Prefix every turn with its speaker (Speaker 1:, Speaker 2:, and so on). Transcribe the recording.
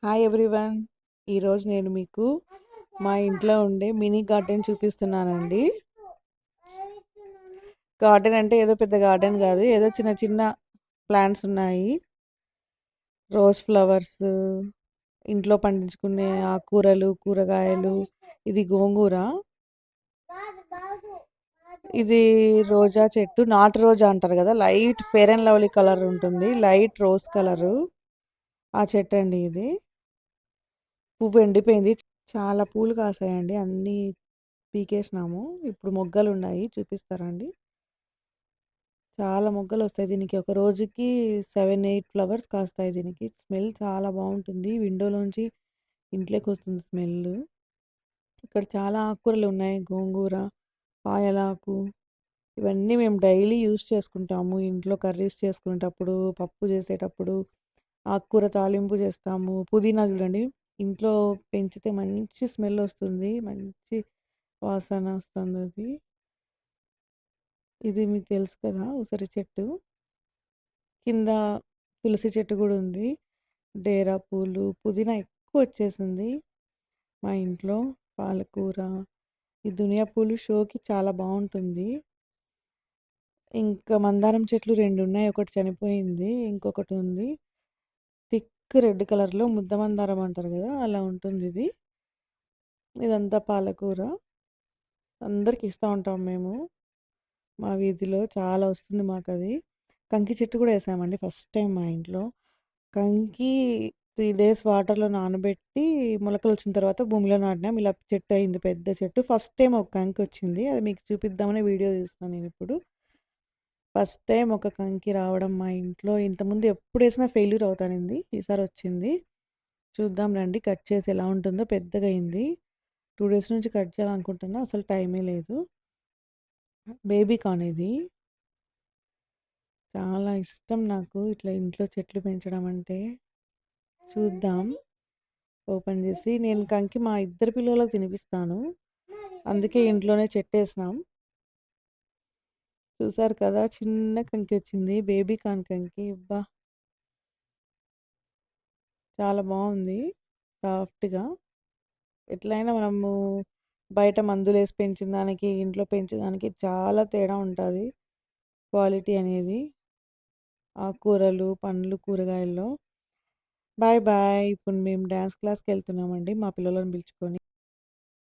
Speaker 1: Hi everyone. ఈరోజు నేను మీకు మా ఇంట్లో ఉండే మినీ గార్డెన్ చూపిస్తున్నానండి. గార్డెన్ అంటే ఏదో పెద్ద గార్డెన్ కాదు, ఏదో చిన్న చిన్న ప్లాంట్స్ ఉన్నాయి. రోజ్ ఫ్లవర్స్, ఇంట్లో పండించుకునే ఆకుకూరలు, కూరగాయలు. ఇది గోంగూర, ఇది రోజా చెట్టు, నాటు రోజా అంటారు కదా, light fair and lovely colour ఉంటుంది, లైట్ రోజ్ కలరు. ఆ చెట్టు అండి ఇది. పువ్వు ఎండిపోయింది, చాలా పూలు కాసాయండి, అన్నీ పీకేసినాము. ఇప్పుడు మొగ్గలు ఉన్నాయి, చూపిస్తారండి. చాలా మొగ్గలు వస్తాయి దీనికి, ఒక రోజుకి 7-8 ఫ్లవర్స్ కాస్తాయి దీనికి. స్మెల్ చాలా బాగుంటుంది, విండోలోంచి ఇంట్లోకి వస్తుంది స్మెల్. ఇక్కడ చాలా ఆకుకూరలు ఉన్నాయి, గోంగూర, పాయలాకు. ఇవన్నీ మేము డైలీ యూస్ చేసుకుంటాము, ఇంట్లో కర్రీస్ చేసుకునేటప్పుడు, పప్పు చేసేటప్పుడు, ఆకుకూర తాలింపు చేస్తాము. పుదీనా చూడండి, ఇంట్లో పెంచితే మంచి స్మెల్ వస్తుంది, మంచి వాసన వస్తుంది అది. ఇది మీకు తెలుసు కదా, ఉసిరి చెట్టు. కింద తులసి చెట్టు కూడా ఉంది. డేరా పూలు, పుదీనా ఎక్కువ వచ్చేసింది మా ఇంట్లో. పాలకూర, ఈ దునియా పూలు షోకి చాలా బాగుంటుంది. ఇంకా మందారం చెట్లు 2 ఉన్నాయి, ఒకటి చనిపోయింది, ఇంకొకటి ఉంది. థిక్ రెడ్ కలర్లో ముద్ద మందారం అంటారు కదా, అలా ఉంటుంది ఇది. ఇదంతా పాలకూర, అందరికి ఇస్తూ ఉంటాం మేము. మా వీధిలో చాలా వస్తుంది మాకు అది. కంకి చెట్టు కూడా వేసామండి ఫస్ట్ టైం మా ఇంట్లో. కంకి 3 డేస్ వాటర్లో నానబెట్టి మొలకలు వచ్చిన తర్వాత భూమిలో నాటినాం. ఇలా చెట్టు అయింది, పెద్ద చెట్టు. ఫస్ట్ టైం ఒక కంకి వచ్చింది, అది మీకు చూపిద్దామని వీడియో తీస్తున్నాను నేను ఇప్పుడు. ఫస్ట్ టైం ఒక కంకి రావడం మా ఇంట్లో. ఇంతకుముందు ఎప్పుడు వేసినా ఫెయిల్యూర్ అవుతానింది, ఈసారి వచ్చింది. చూద్దాం రండి, కట్ చేసి ఎలా ఉంటుందో. పెద్దగా అయింది, 2 డేస్ నుంచి కట్ చేయాలనుకుంటున్నా, అసలు టైమే లేదు. బేబీ కార్న్ ఇది. చాలా ఇష్టం నాకు ఇట్లా ఇంట్లో చెట్లు పెంచడం అంటే. చూద్దాం, ఓపెన్ చేసి. నేను కంకి మా ఇద్దరు పిల్లలకు తినిపిస్తాను, అందుకే ఇంట్లోనే చెట్టేసినాం. చూసారు కదా, చిన్న కంకి వచ్చింది, బేబీ కార్న్ కంకి. అబ్బా, చాలా బాగుంది, సాఫ్ట్గా. ఎట్లయినా మనము బయట మందులు వేసి పెంచిన దానికి, ఇంట్లో పెంచేదానికి చాలా తేడా ఉంటుంది క్వాలిటీ అనేది, ఆకుకూరలు, పండ్లు, కూరగాయల్లో. Bye bye. ఇప్పుడు మేము డ్యాన్స్ క్లాస్కి వెళ్తున్నామండి, మా పిల్లలను పిలుచుకొని.